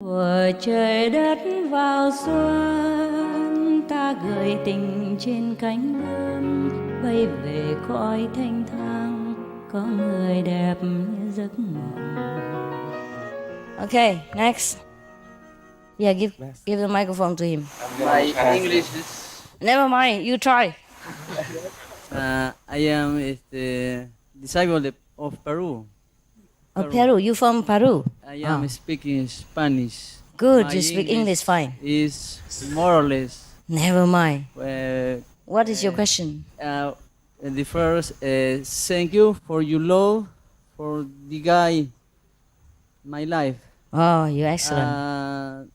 Của trời đất vào xuân, ta gửi tình trên cánh bướm, bay về cõi thanh thang, có người đẹp như giấc mộng. Okay, next. Yeah, give the microphone to him. My English is. Never mind, you try. I am disabled of Peru. Oh, Peru, you from Peru? I am speaking Spanish. Good, My you speak English fine. Is more or less. Never mind. Uh, What is your question? the first, thank you for your love for the guy, my life. Oh, you're excellent.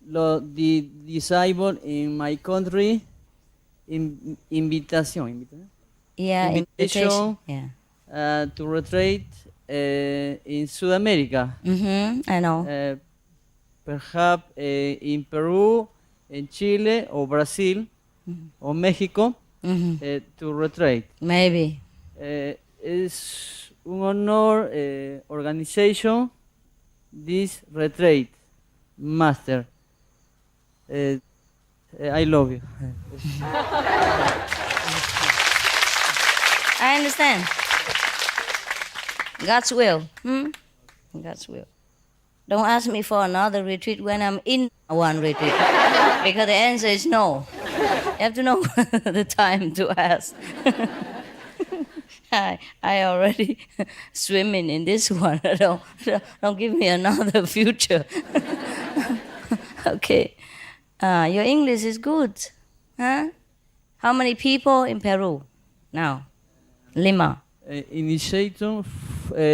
The disabled in my country, invitation. Yeah, invitation. Yeah. To retreat in South America. I know. Perhaps in Peru, in Chile, or Brazil, or Mexico, to retreat. Maybe. Es un honor organization this retreat, master. I love you. I understand. God's will. God's will. Don't ask me for another retreat when I'm in one retreat, because the answer is no. You have to know the time to ask. I already swimming in this one. Don't give me another future. Okay. Your English is good. Huh? How many people in Peru now? Lima. Initiation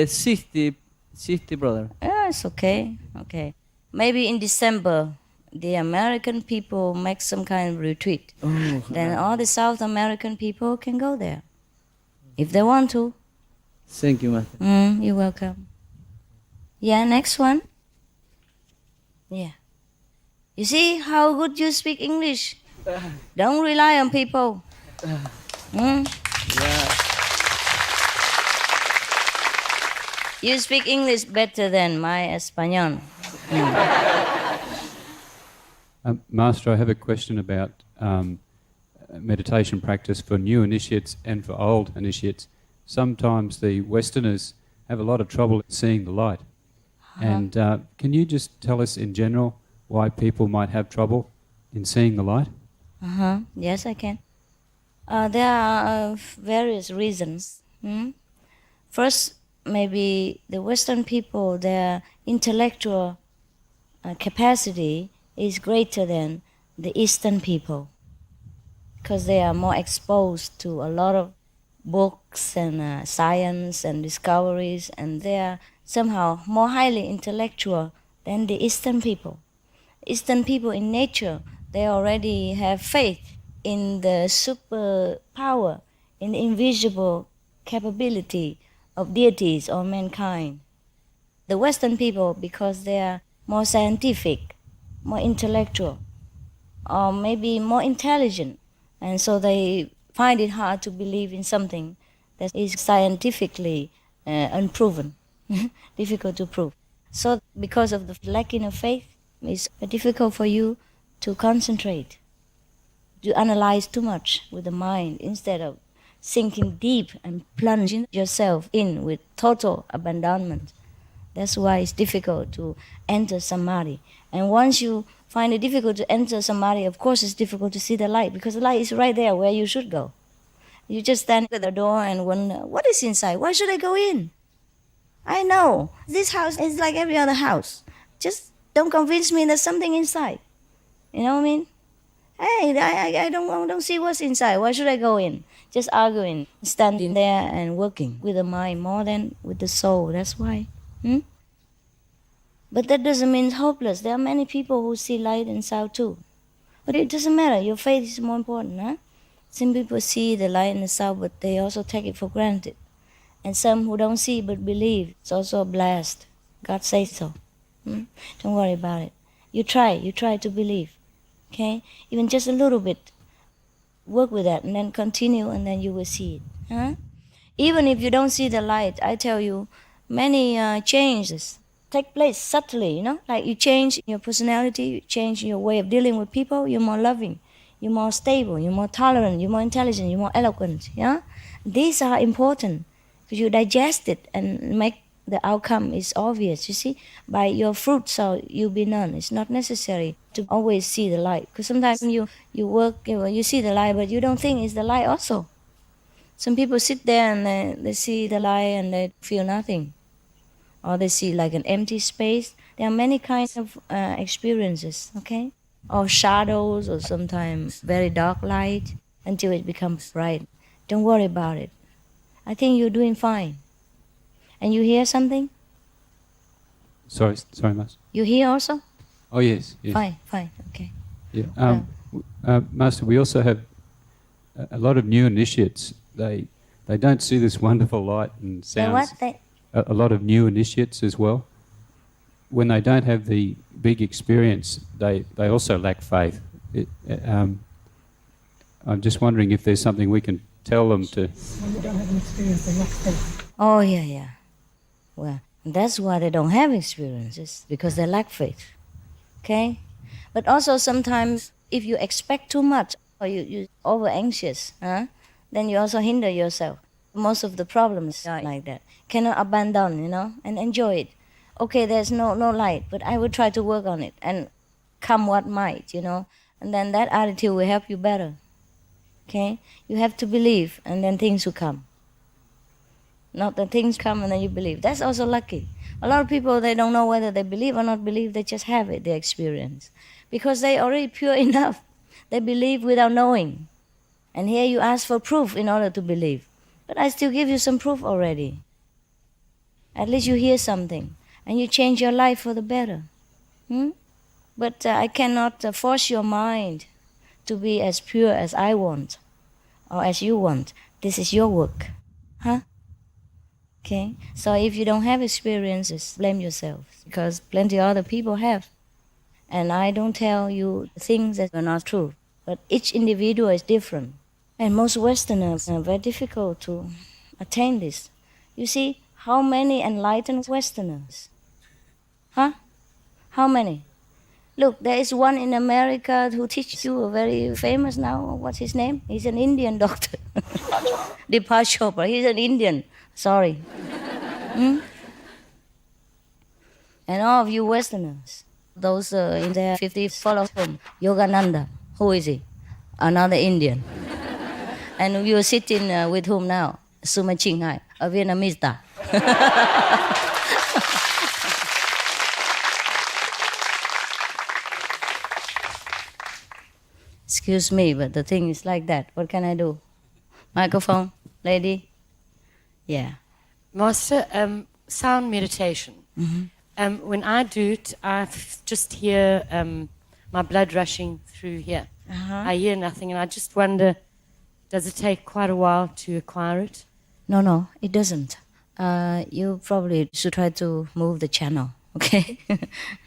60 brother. Yeah, it's okay. Okay. Maybe in December, the American people make some kind of retreat. Oh, Then all the South American people can go there, if they want to. Thank you, master. You're welcome. Yeah, next one. Yeah. You see how good you speak English? Don't rely on people. Yeah. You speak English better than my Espanol. Master, I have a question about meditation practice for new initiates and for old initiates. Sometimes the Westerners have a lot of trouble seeing the light. And can you just tell us in general why people might have trouble in seeing the light? Yes, I can. There are various reasons. First, maybe the Western people, their intellectual capacity is greater than the Eastern people, because they are more exposed to a lot of books and science and discoveries, and they are somehow more highly intellectual than the Eastern people. Eastern people in nature, they already have faith in the superpower, in the invisible capability of deities or mankind. The Western people, because they are more scientific, more intellectual, or maybe more intelligent, and so they find it hard to believe in something that is scientifically unproven, difficult to prove. So because of the lacking of faith, it's difficult for you to concentrate, to analyze too much with the mind instead of sinking deep and plunging yourself in with total abandonment. That's why it's difficult to enter samadhi. And once you find it difficult to enter samadhi, of course it's difficult to see the light, because the light is right there where you should go. You just stand at the door and wonder, what is inside? Why should I go in? I know, this house is like every other house. Just don't convince me there's something inside. You know what I mean? Hey, I don't see what's inside. Why should I go in? Just arguing, standing there and working with the mind more than with the soul. That's why. But that doesn't mean it's hopeless. There are many people who see light inside too. But it doesn't matter. Your faith is more important, huh? Some people see the light in the south, but they also take it for granted. And some who don't see but believe, it's also blessed. God says so. Don't worry about it. You try to believe. Okay? Even just a little bit. Work with that and then continue, and then you will see it. Huh? Even if you don't see the light, I tell you, many changes take place subtly, you know, like you change your personality, you change your way of dealing with people, you're more loving, you're more stable, you're more tolerant, you're more intelligent, you're more eloquent, yeah? These are important because you digest it and make the outcome is obvious, you see, by your fruit shall you be known. It's not necessary to always see the light because sometimes you work, you see the light, but you don't think it's the light also. Some people sit there and they see the light and they feel nothing, or they see like an empty space. There are many kinds of experiences, okay? Or shadows, or sometimes very dark light until it becomes bright. Don't worry about it. I think you're doing fine. And you hear something? Sorry, Master. You hear also? Oh, yes. Fine, okay. Yeah. Master, we also have a lot of new initiates. They don't see this wonderful light and sounds. A lot of new initiates as well. When they don't have the big experience, they also lack faith. I'm just wondering if there's something we can tell them to... When they don't have an experience, they lack faith. Oh, yeah. Well, that's why they don't have experiences, because they lack faith. Okay? But also sometimes if you expect too much or you're over anxious, then you also hinder yourself. Most of the problems are like that. Cannot abandon, you know, and enjoy it. Okay, there's no light, but I will try to work on it and come what might, you know. And then that attitude will help you better. Okay? You have to believe and then things will come. Not that things come and then you believe. That's also lucky. A lot of people, they don't know whether they believe or not believe. They just have it, their experience. Because they already pure enough. They believe without knowing. And here you ask for proof in order to believe. But I still give you some proof already. At least you hear something. And you change your life for the better. But I cannot force your mind to be as pure as I want. Or as you want. This is your work. Okay? So if you don't have experiences, blame yourself. Because plenty of other people have. And I don't tell you things that are not true. But each individual is different. And most Westerners are very difficult to attain this. You see, how many enlightened Westerners? How many? Look, there is one in America who teaches you, a very famous now. What's his name? He's an Indian doctor. Deepak Chopra. He's an Indian. Sorry. And all of you Westerners, those in their 50s, follow him. Yogananda. Who is he? Another Indian. And you are sitting with whom now? Suma Chinghai, a Vietnamese. Excuse me, but the thing is like that. What can I do? Microphone, lady? Yeah. Master, sound meditation. When I do it, I just hear my blood rushing through here. I hear nothing, and I just wonder, does it take quite a while to acquire it? No, it doesn't. You probably should try to move the channel, okay?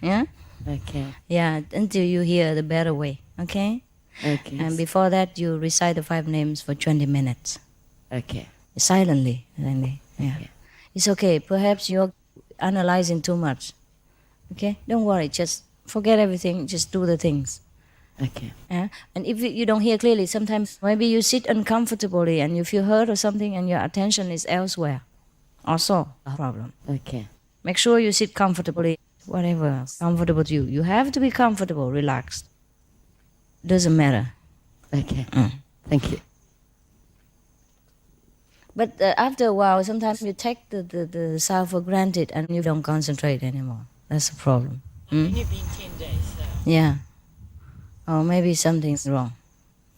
Yeah? Okay. Yeah, until you hear the better way, okay? Okay. And before that, you recite the 5 names for 20 minutes. Okay. Silently. Yeah. Okay. It's okay. Perhaps you're analyzing too much. Okay? Don't worry. Just forget everything. Just do the things. Okay. Yeah? And if you don't hear clearly, sometimes maybe you sit uncomfortably and you feel hurt or something and your attention is elsewhere. Also a problem. Okay. Make sure you sit comfortably, whatever comfortable to you. You have to be comfortable, relaxed. Doesn't matter. Okay. Thank you. But after a while, sometimes you take the sound for granted and you don't concentrate anymore. That's the problem. You've been 10 days, so... Yeah. Or maybe something's wrong.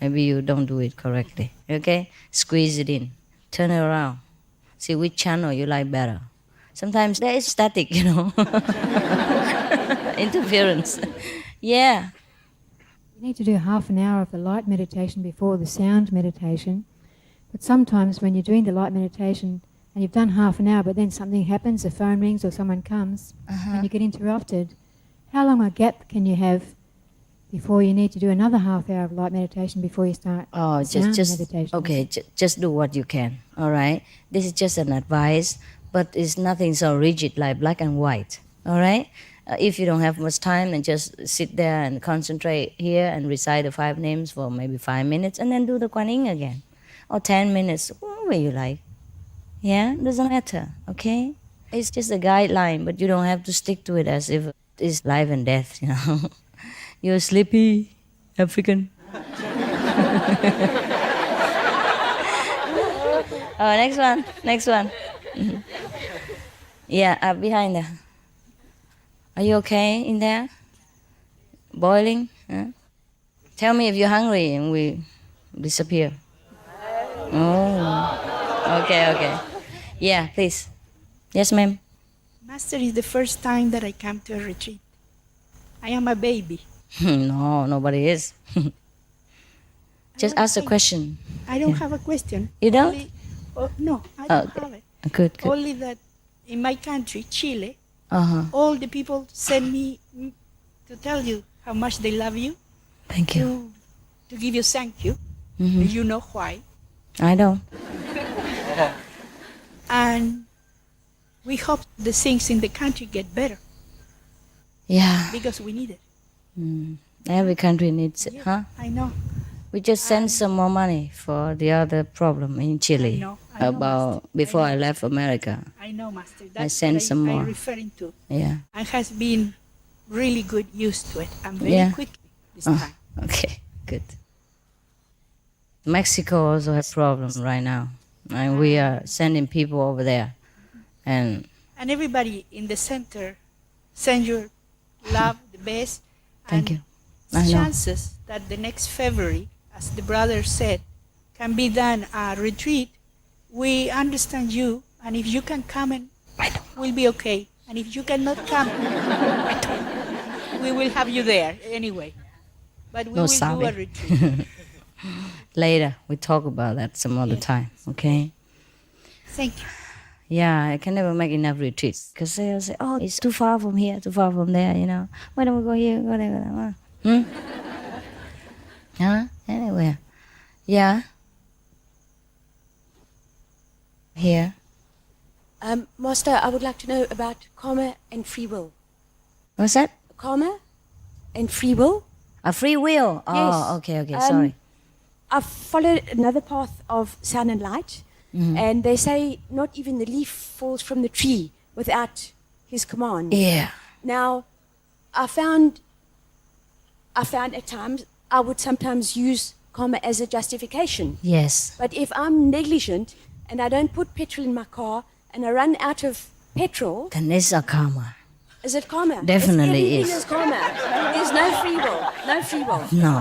Maybe you don't do it correctly. Okay? Squeeze it in. Turn it around. See which channel you like better. Sometimes there is static, you know. Interference. Yeah. You need to do half an hour of the light meditation before the sound meditation. But sometimes when you're doing the light meditation and you've done half an hour, but then something happens, the phone rings or someone comes, and you get interrupted, how long a gap can you have before you need to do another half hour of light meditation before you start sound meditation? Okay, just do what you can, all right? This is just an advice, but it's nothing so rigid like black and white. All right? If you don't have much time, then just sit there and concentrate here and recite the 5 names for maybe 5 minutes and then do the Kuan Yin again. Or 10 minutes, whatever you like. Yeah? Doesn't matter, okay? It's just a guideline, but you don't have to stick to it as if it's life and death, you know. You're sleepy African. Oh, next one. Mhm. Yeah, up behind there. Are you okay in there? Boiling? Huh? Tell me if you're hungry and we disappear. Oh, okay. Yeah, please. Yes, ma'am. Master, is the first time that I come to a retreat. I am a baby. No, nobody is. Just ask a question. I don't have a question. You don't? No, I don't Okay. have it. Good. Only that in my country, Chile, Uh-huh. all the people send me to tell you how much they love you, Thank you. to give you thank you. Mhm. And you know why. I know. And we hope the things in the country get better Yeah. because we need it. Every country needs it, Yes, huh? I know. We just sent some more money for the other problem in Chile. I know, Master. About before I left America. I know, Master. I That's send what some more. I'm referring to. Yeah. And has been really good used to it. And very Yeah. quickly this Oh, time. okay, good. Mexico also has problems right now, and we are sending people over there. And And everybody in the center send your love, the best. Thank and you. I know. chances that the next February, as the brother said, can be done a retreat. We understand you, and if you can come, and we'll be okay. And if you cannot come, we will have you there anyway. But we No will do sabe. a retreat. later we talk about that some other Yes. time. Okay. Thank you. Yeah, I can never make enough retreats because they'll say, "Oh, it's too far from here, too far from there." You know, why don't we go here, go there, go there? Huh? Anywhere. Yeah. Here. Master, I would like to know about karma and free will. What's that? Karma and free will. A free will. Oh, Yes. okay. Um, Sorry. I've followed another path of sound and light, and they say not even the leaf falls from the tree without his command. Yeah. Now, I found at times I would sometimes use karma as a justification. Yes. But if I'm negligent and I don't put petrol in my car and I run out of petrol, Then it's a karma. is it karma? Definitely Everything is. is karma. There's no free will. No free will. No,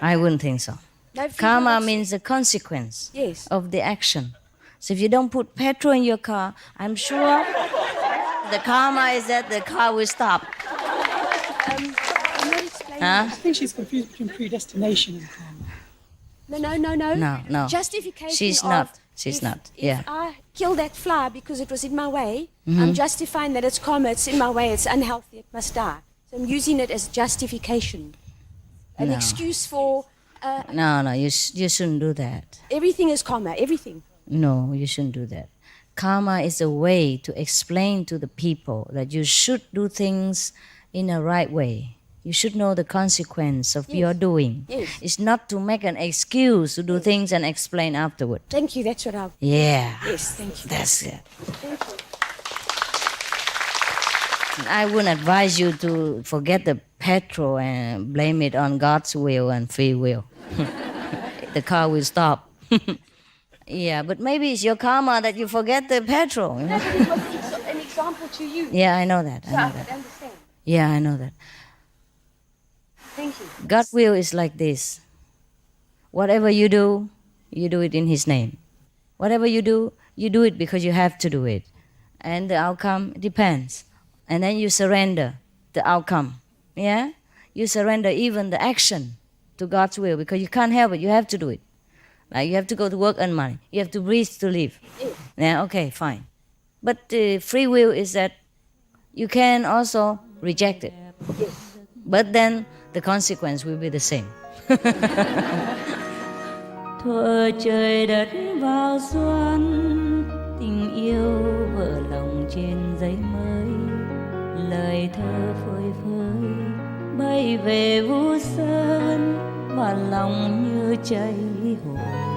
I wouldn't think so. No free Karma will. means the consequence Yes. of the action. So if you don't put petrol in your car, I'm sure the karma is that the car will stop. I'm not explaining. Huh? I think she's confused between predestination and karma. No. Justification. She's of not. She's if, not. If Yeah. I kill that fly because it was in my way, I'm justifying that it's karma. It's in my way. It's unhealthy. It must die. So I'm using it as justification, an No. excuse for No, you shouldn't do that. everything is karma. Everything. No, you shouldn't do that. Karma is a way to explain to the people that you should do things in a right way. You should know the consequence of your doing. Yes. It's not to make an excuse to do things and explain afterward. Thank you. That's what I. Yeah. Yes. Thank you. That's it. Thank you. I wouldn't advise you to forget the petrol and blame it on God's will and free will. The car will stop. Yeah, but maybe it's your karma that you forget the petrol. You know? It was an example to you. Yeah, I know that. I So know I that. could understand. Yeah, I know that. Thank you. God's will is like this. Whatever you do it in His name. Whatever you do it because you have to do it. And the outcome depends. And then you surrender the outcome. Yeah? You surrender even the action to God's will because you can't help it. You have to do it. Like you have to go to work and money. You have to breathe to live. Yeah, okay, fine. But free will is that you can also reject it. But then the consequence will be the same. Thuở trời đất vào xuân, tình yêu vỡ lòng trên giấy mới. lời thơ phơi phới bay về vu sơn và lòng như cháy hồn.